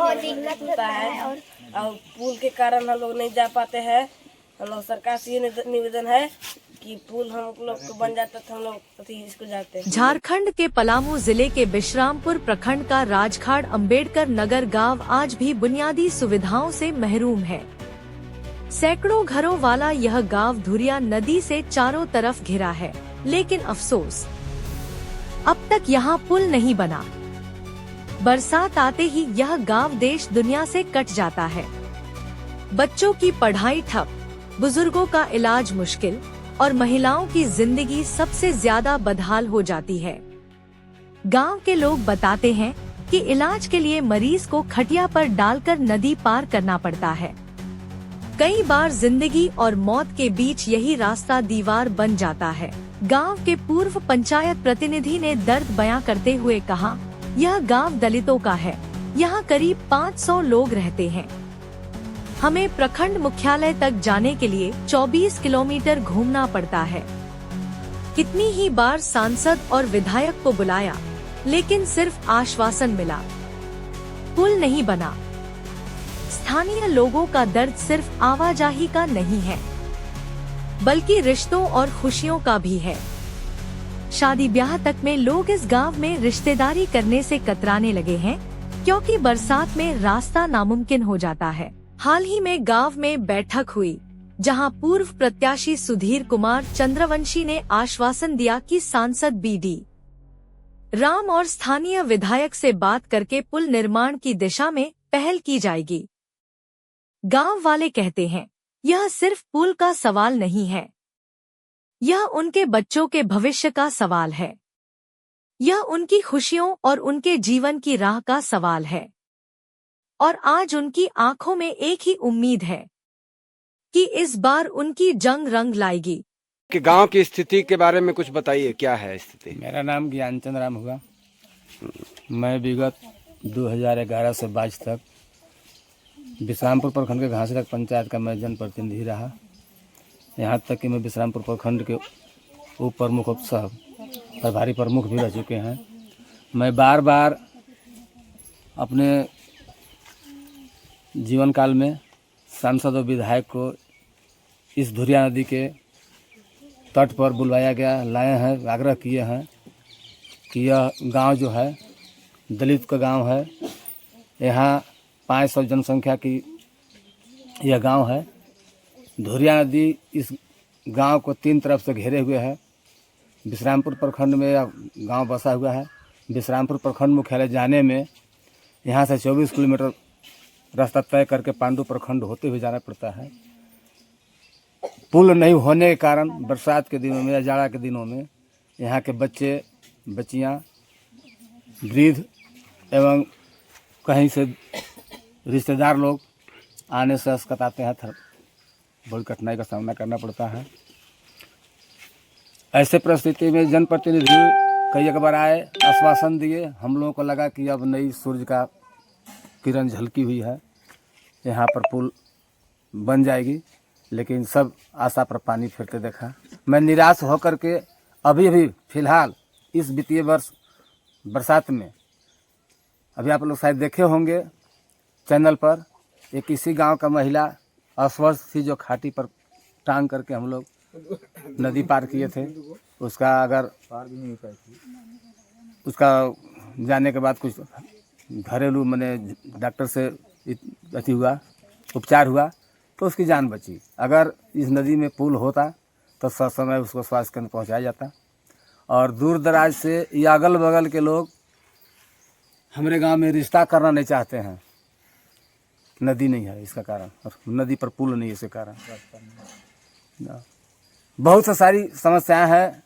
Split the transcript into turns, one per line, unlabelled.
बहुत दिक्कत होता है। और पुल के कारण हम लोग नहीं जा पाते हैं। हम लोग सरकार से ये निवेदन है कि पुल हम लोग को बन जाता तो हम लोग इसको जाते हैं।
झारखंड के पलामू जिले के बिश्रामपुर प्रखंड का राजखाड़ अंबेडकर नगर गांव आज भी बुनियादी सुविधाओं से महरूम है। सैकड़ों घरों वाला यह गांव धुरिया नदी से चारों तरफ घिरा है, लेकिन अफसोस अब तक यहाँ पुल नहीं बना। बरसात आते ही यह गांव देश दुनिया से कट जाता है। बच्चों की पढ़ाई ठप, बुजुर्गों का इलाज मुश्किल और महिलाओं की जिंदगी सबसे ज्यादा बदहाल हो जाती है। गांव के लोग बताते हैं कि इलाज के लिए मरीज को खटिया पर डालकर नदी पार करना पड़ता है। कई बार जिंदगी और मौत के बीच यही रास्ता दीवार बन जाता है। गांव के पूर्व पंचायत प्रतिनिधि ने दर्द बयां करते हुए कहा, यह गांव दलितों का है। यहाँ करीब 500 लोग रहते हैं। हमें प्रखंड मुख्यालय तक जाने के लिए 24 किलोमीटर घूमना पड़ता है। कितनी ही बार सांसद और विधायक को बुलाया, लेकिन सिर्फ आश्वासन मिला, पुल नहीं बना। स्थानीय लोगों का दर्द सिर्फ आवाजाही का नहीं है, बल्कि रिश्तों और खुशियों का भी है। शादी ब्याह तक में लोग इस गांव में रिश्तेदारी करने से कतराने लगे हैं, क्योंकि बरसात में रास्ता नामुमकिन हो जाता है। हाल ही में गांव में बैठक हुई, जहां पूर्व प्रत्याशी सुधीर कुमार चंद्रवंशी ने आश्वासन दिया कि सांसद बीडी राम और स्थानीय विधायक से बात करके पुल निर्माण की दिशा में पहल की जाएगी। गांव वाले कहते हैं, यह सिर्फ पुल का सवाल नहीं है, यह उनके बच्चों के भविष्य का सवाल है। यह उनकी खुशियों और उनके जीवन की राह का सवाल है। और आज उनकी आंखों में एक ही उम्मीद है कि इस बार उनकी जंग रंग लाएगी।
कि गांव की स्थिति के बारे में कुछ बताइए, क्या है स्थिति?
मेरा नाम ज्ञानचंद राम हुआ। मैं विगत 2011 से 22 तक बिश्रामपुर प्रखंड के घासीडक पंचायत का मैं जनप्रतिनिधि रहा। यहाँ तक कि मैं बिश्रामपुर प्रखंड के उप प्रमुख सह प्रभारी प्रमुख भी रह चुके हैं। मैं बार बार अपने जीवन काल में सांसद और विधायक को इस धुरिया नदी के तट पर बुलवाया गया, लाए हैं, आग्रह किए हैं कि यह गांव जो है दलित का गांव है। यहाँ 500 जनसंख्या की यह गांव है। धुरिया नदी इस गांव को 3 तरफ से घेरे हुए है। बिश्रामपुर प्रखंड में यह गांव बसा हुआ है। बिश्रामपुर प्रखंड मुख्यालय जाने में यहाँ से 24 किलोमीटर रास्ता तय करके पांडु प्रखंड होते हुए जाना पड़ता है। पुल नहीं होने के कारण बरसात के दिनों में या जाड़ा के दिनों में यहाँ के बच्चे बच्चियाँ, वृद्ध एवं कहीं से रिश्तेदार लोग आने से अस्कताते हैं, बहुत कठिनाई का सामना करना पड़ता है। ऐसे परिस्थिति में जनप्रतिनिधि कई एक बार आए, आश्वासन दिए। हम लोगों को लगा कि अब नई सूरज का किरण झलकी हुई है, यहाँ पर पुल बन जाएगी, लेकिन सब आशा पर पानी फिरते देखा। मैं निराश होकर के अभी फिलहाल इस वित्तीय वर्ष बरसात में, अभी आप लोग शायद देखे होंगे चैनल पर, एक इसी गांव का महिला अस्वस्थ थी जो खाटी पर टांग करके हम लोग नदी पार किए थे। उसका अगर पार भी नहीं हो पाई, उसका जाने के बाद कुछ घरेलू मैंने डॉक्टर से अति हुआ, उपचार हुआ तो उसकी जान बची। अगर इस नदी में पुल होता तो समय उसको स्वास्थ्य केंद्र पहुंचाया जाता। और दूर दराज से या अगल बगल के लोग हमारे गांव में रिश्ता करना नहीं चाहते हैं, नदी नहीं है इसका कारण, और नदी पर पुल नहीं है इसके कारण। बहुत सारी समस्याएं हैं।